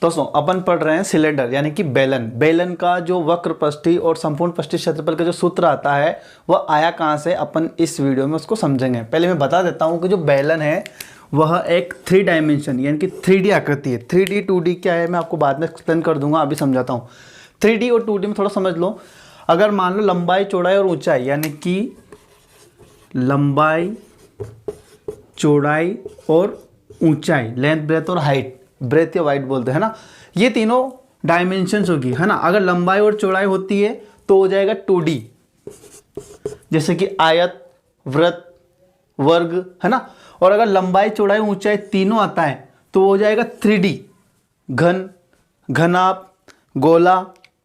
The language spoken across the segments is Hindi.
दोस्तों अपन पढ़ रहे हैं सिलेंडर यानी कि बेलन। बेलन का जो वक्र पृष्ठीय और संपूर्ण पृष्ठीय क्षेत्रफल का जो सूत्र आता है वह आया कहाँ से, अपन इस वीडियो में उसको समझेंगे। पहले मैं बता देता हूँ कि जो बेलन है वह एक 3 डायमेंशन यानी कि 3D आकृति है। 3D 2D क्या है मैं आपको बाद में एक्सप्लेन कर दूंगा, अभी समझाता हूँ। 3D और 2D में थोड़ा समझ लो। अगर मान लो लंबाई चौड़ाई और ऊंचाई यानी कि लंबाई चौड़ाई और ऊंचाई, लेंथ ब्रेथ और हाइट, ब्रेथ या वाइट बोलते हैं ना, ये तीनों डायमेंशंस होगी, है ना। अगर लंबाई और चौड़ाई होती है तो हो जाएगा 2D, जैसे कि आयत, वृत्त, वर्ग, है ना। और अगर लंबाई चौड़ाई ऊंचाई तीनों आता है तो हो जाएगा 3D, घन, घनाभ, गोला,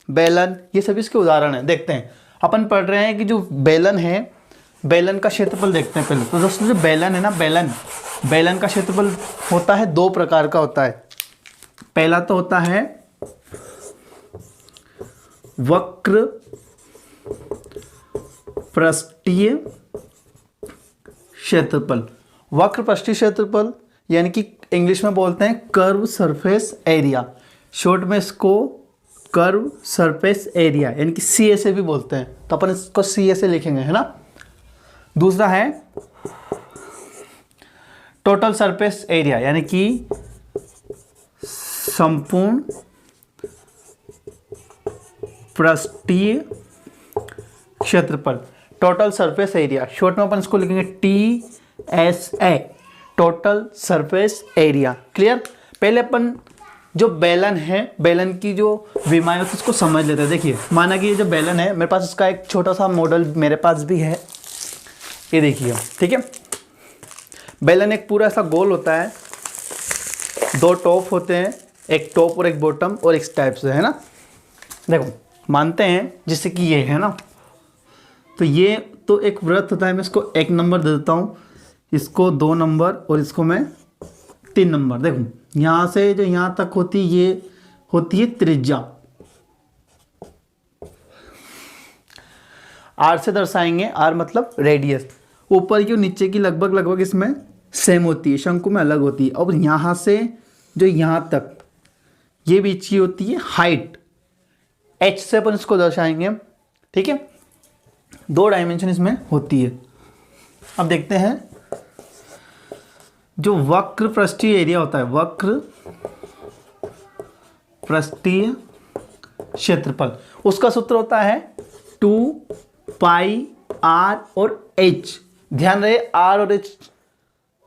बेलन। ये सभी इसके उदाहरण हैं। देखते हैं, अपन पढ़ रहे हैं कि जो बेलन है, बेलन का क्षेत्रफल देखते हैं पहले। तो दोस्तों जो बेलन है ना, बेलन का क्षेत्रफल होता है 2 प्रकार का होता है। पहला तो होता है वक्र पृष्ठीय क्षेत्रफल। वक्र पृष्ठीय क्षेत्रफल यानी कि इंग्लिश में बोलते हैं कर्व सरफेस एरिया। शॉर्ट में इसको कर्व सरफेस एरिया यानी कि CSA भी बोलते हैं, तो अपन इसको CSA लिखेंगे, है ना। दूसरा है टोटल सरफेस एरिया यानी कि संपूर्ण पृष्ठीय क्षेत्रफल, टोटल सरफेस एरिया। शॉर्ट में अपन इसको लिखेंगे TSA, total surface area. Clear. पहले अपन जो बेलन है, बेलन की जो विमाएं होती है उसको समझ लेते हैं। देखिए, माना कि ये जो बेलन है, मेरे पास इसका एक छोटा सा मॉडल मेरे पास भी है, ये देखिए, ठीक है। बेलन एक पूरा ऐसा गोल होता है, 2 टॉप होते हैं, एक टॉप और एक बॉटम, और इस टाइप से, है ना। देखो, मानते हैं जैसे कि ये है ना, तो ये तो एक वृत्त होता है, मैं इसको 1 नंबर दे देता हूँ, इसको 2 नंबर और इसको मैं 3 नंबर। देखो, यहाँ से जो यहाँ तक होती है ये होती है त्रिज्या, R से दर्शाएंगे, R मतलब रेडियस। ऊपर की और नीचे की लगभग इसमें सेम होती है, शंकु में अलग होती है। और यहाँ से जो यहाँ तक ये बीच की होती है हाइट, H से अपन इसको दर्शाएंगे, ठीक है। 2 डायमेंशन इसमें होती है। अब देखते हैं जो वक्र पृष्ठीय एरिया होता है, वक्र पृष्ठीय क्षेत्रफल, उसका सूत्र होता है 2πr और h। ध्यान रहे, r और h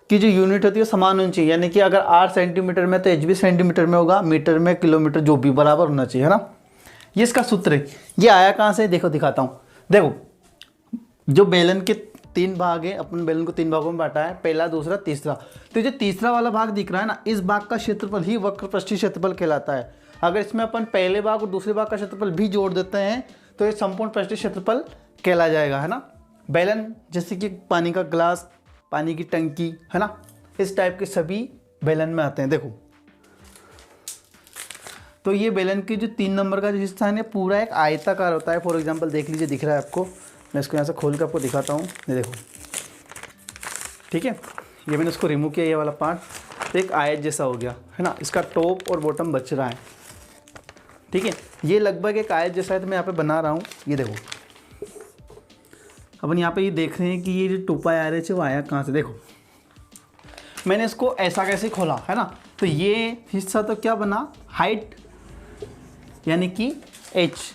की जो यूनिट होती है समान होनी चाहिए, यानी कि अगर r सेंटीमीटर में तो h भी सेंटीमीटर में होगा, मीटर में, किलोमीटर, जो भी बराबर होना चाहिए, है ना। ये इसका सूत्र है। ये आया कहाँ से, देखो दिखाता हूँ। देखो, जो बेलन के 3 भाग है, अपन बेलन को 3 भागों में बांटा है, पहला, दूसरा, तीसरा। तो जो तीसरा वाला भाग दिख रहा है ना, इस भाग का क्षेत्रफल ही वक्र पृष्ठीय क्षेत्रफल कहलाता है। अगर इसमें अपन पहले भाग और दूसरे भाग का क्षेत्रफल भी जोड़ देते हैं तो ये संपूर्ण पृष्ठीय क्षेत्रफल कहला जाएगा, है ना। बेलन जैसे कि पानी का ग्लास, पानी की टंकी, है ना, इस टाइप के सभी बेलन में आते हैं। देखो, तो ये बेलन की जो 3 नंबर का जो हिस्सा है पूरा एक आयताकार होता है। फॉर एग्जांपल देख लीजिए, दिख रहा है आपको, मैं इसको यहाँ से खोल कर आपको दिखाता हूँ। ये देखो, ठीक है, ये मैंने इसको रिमूव किया, ये वाला पार्ट, तो एक आयत जैसा हो गया, है ना। इसका टॉप और बॉटम बच रहा है, ठीक है। ये लगभग एक आयत जैसा है, तो मैं यहाँ पे बना रहा हूँ। ये देखो, अपन यहाँ पे ये देख रहे हैं कि ये जो 2πr है वो आया कहाँ से। देखो, मैंने इसको ऐसा कैसे खोला, है ना, तो ये हिस्सा तो क्या बना, हाइट यानी कि h।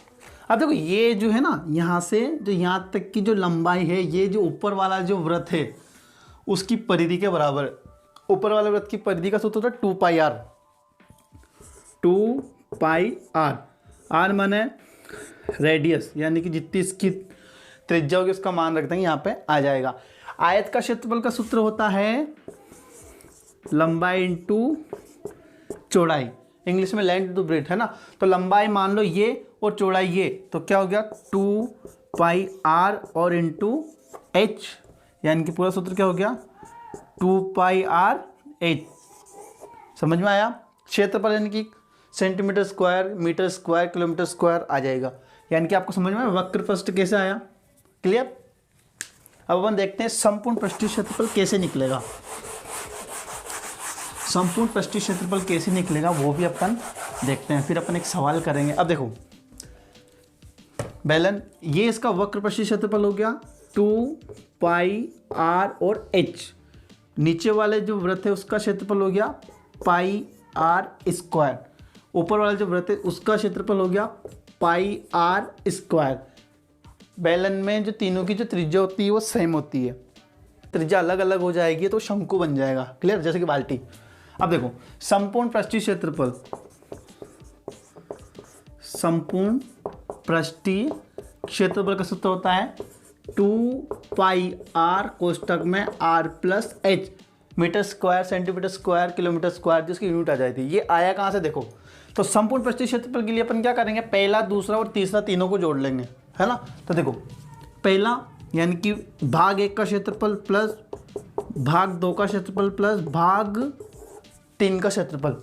अब देखो, ये जो है ना, यहाँ से जो यहाँ तक की जो लंबाई है, ये जो ऊपर वाला जो वृत्त है उसकी परिधि के बराबर। ऊपर वाले वृत्त की परिधि का सूत्र होता है 2πr। 2πr, r माने रेडियस यानी कि जितनी इसकी त्रिज्या होगी उसका मान रख देंगे, यहाँ पे आ जाएगा। आयत का क्षेत्रफल का सूत्र होता है लंबाई इंटू चौड़ाई, इंग्लिश में लेंथ टू ब्रेथ, है ना। तो लंबाई मान लो ये और चौड़ाई ये, तो क्या हो गया 2πr और इंटू h, यानी कि पूरा सूत्र क्या हो गया 2πr h। समझ में आया। क्षेत्रफल यानी कि centimetre square, metre square, kilometre square आ जाएगा, यानी कि आपको समझ में वक्र पृष्ठ कैसे आया। क्लियर। अब अपन देखते हैं संपूर्ण पृष्ठीय क्षेत्रफल कैसे निकलेगा। संपूर्ण पृष्ठीय क्षेत्रफल कैसे निकलेगा वो भी अपन देखते हैं। फिर अपन एक सवाल करेंगे। अब देखो बेलन, ये इसका वक्र पृष्ठीय क्षेत्रफल हो गया 2 पाई r और h। नीचे वाले जो वृत्त है उसका क्षेत्रफल हो गया पाई r स्क्वायर। ऊपर वाला जो वृत्त है उसका क्षेत्रफल हो गया पाई r स्क्वायर। बेलन में जो तीनों की जो त्रिज्या होती है वो सेम होती है, त्रिज्या अलग अलग हो जाएगी तो शंकु बन जाएगा। क्लियर, जैसे कि बाल्टी। अब देखो संपूर्ण पृष्ठीय क्षेत्रफल, संपूर्ण पृष्ठीय क्षेत्रफल का सूत्र होता है 2 पाई r कोष्टक में r plus h, metre square, centimetre square, kilometre square, जिसकी यूनिट आ जाती है। ये आया कहाँ से देखो, तो संपूर्ण पृष्ठीय क्षेत्रफल के लिए अपन क्या करेंगे, पहला, दूसरा और तीसरा तीनों को जोड़ लेंगे, है ना। तो देखो पहला यानी कि भाग 1 का क्षेत्रफल प्लस भाग 2 का क्षेत्रफल प्लस भाग 3 का क्षेत्रफल।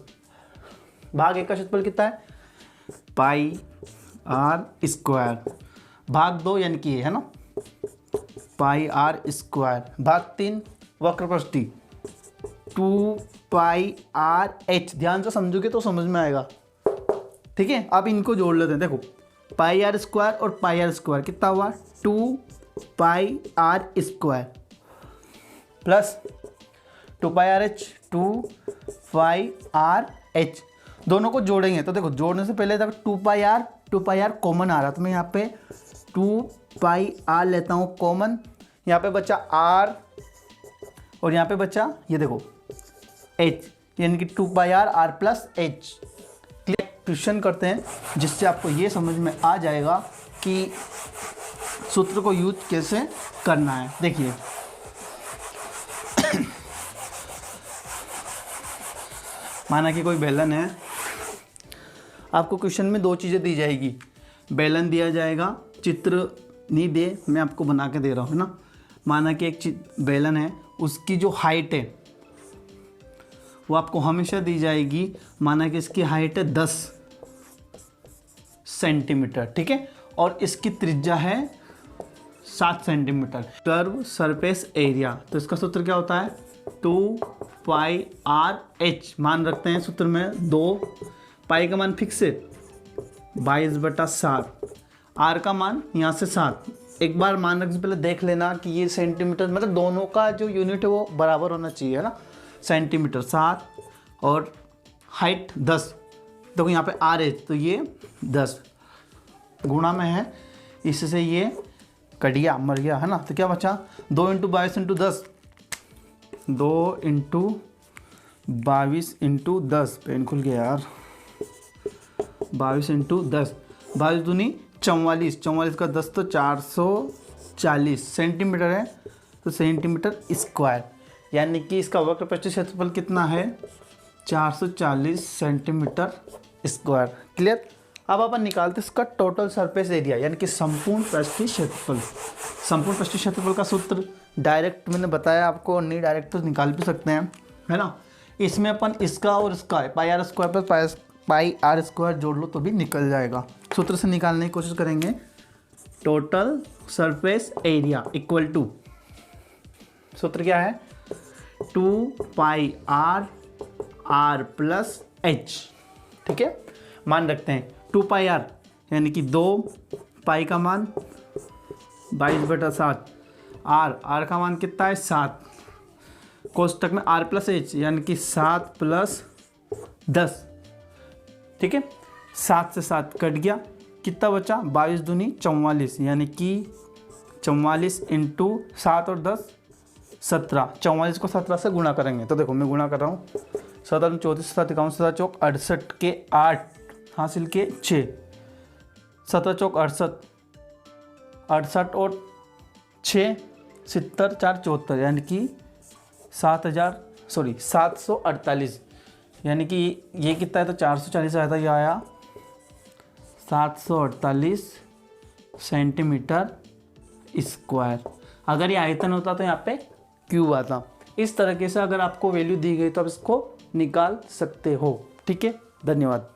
भाग 1 का क्षेत्रफल कितना है, पाई r स्क्वायर। भाग 2 यानी कि ये है ना, पाई r स्क्वायर। भाग 3 वक्र पृष्ठीय 2 पाई r h। ध्यान से समझोगे तो समझ में आएगा, ठीक है। अब इनको जोड़ लेते हैं। देखो पाई r स्क्वायर और पाई r स्क्वायर कितना हुआ, 2 पाई r स्क्वायर प्लस 2 पाई r h, 2 पाई r h। दोनों को जोड़ेंगे तो देखो जोड़ने से पहले तक 2 पाई r कॉमन आ रहा, तो मैं यहाँ पे 2 पाई r लेता हूँ कॉमन। यहाँ पे बचा r और यहाँ पे बचा ये देखो h, यानी कि 2 पाई r प्लस h। क्वेश्चन करते हैं जिससे आपको ये समझ में आ जाएगा कि सूत्र को यूज कैसे करना है। देखिए माना कि कोई बेलन है, आपको क्वेश्चन में 2 चीज़ें दी जाएगी, बेलन दिया जाएगा, चित्र नहीं दे, मैं आपको बना के दे रहा हूँ ना। माना कि एक बेलन है, उसकी जो हाइट है वो आपको हमेशा दी जाएगी। माना कि इसकी हाइट है 10 सेंटीमीटर, ठीक है, और इसकी त्रिज्या है 7 सेंटीमीटर। कर्व सरफेस एरिया, तो इसका सूत्र क्या होता है, 2 पाई r h। मान रखते हैं सूत्र में 2, पाई का मान फिक्स है 22/7, r का मान यहाँ से 7। एक बार मान रखने से पहले देख लेना कि ये सेंटीमीटर, मतलब दोनों का जो यूनिट है वो बराबर होना चाहिए, है ना। सेंटीमीटर 7 और हाइट 10। देखो यहाँ पे r है तो ये 10 गुणा में है, इससे ये कट गया, मर गया, है ना। तो क्या बचा, 2 × 22 × 10, 2 × 22 × 10, पेन खुल गया यार, 22 × 10, 22 दूनी 44, 44 का 10 तो 440 सेंटीमीटर है, तो सेंटीमीटर स्क्वायर, यानी कि इसका वक्र पृष्ठीय क्षेत्रफल कितना है, 440 सेंटीमीटर स्क्वायर। क्लियर। अब अपन निकालते इसका टोटल सरफेस एरिया, यानी कि संपूर्ण पृष्ठीय क्षेत्रफल। संपूर्ण पृष्ठीय क्षेत्रफल का सूत्र डायरेक्ट मैंने बताया आपको, नहीं डायरेक्ट तो निकाल भी सकते हैं, है ना। इसमें अपन इसका और इसका पाई r square plus pi r square जोड़ लो तो भी निकल जाएगा। सूत्र से निकालने की कोशिश करेंगे। Total surface area equal to, सूत्र क्या है, 2 पाई r प्लस h, ठीक है। मान रखते हैं 2 पाई r यानी कि 2 पाई का मान 22/7, r का मान कितना है 7, कोष्टक में r प्लस h यानी कि 7 प्लस 10, ठीक है। 7 से 7 कट गया, कितना बचा, 22 दूनी 44, यानी कि 44 × 7 और 10 17। 44 को 17 से गुणा करेंगे तो देखो मैं गुणा कर रहा हूँ, 17 34 7 51 7 चौक 68 के 8 हासिल के 6, 17 चौक 68, 68 और 6 70 4 74, यानी कि 748, यानी कि ये कितना है, तो 440 आया था, ये आया 748 सेंटीमीटर स्क्वायर। अगर ये आयतन होता तो यहाँ पे क्यूब आता। इस तरीके से अगर आपको वैल्यू दी गई तो आप इसको निकाल सकते हो, ठीक है। धन्यवाद।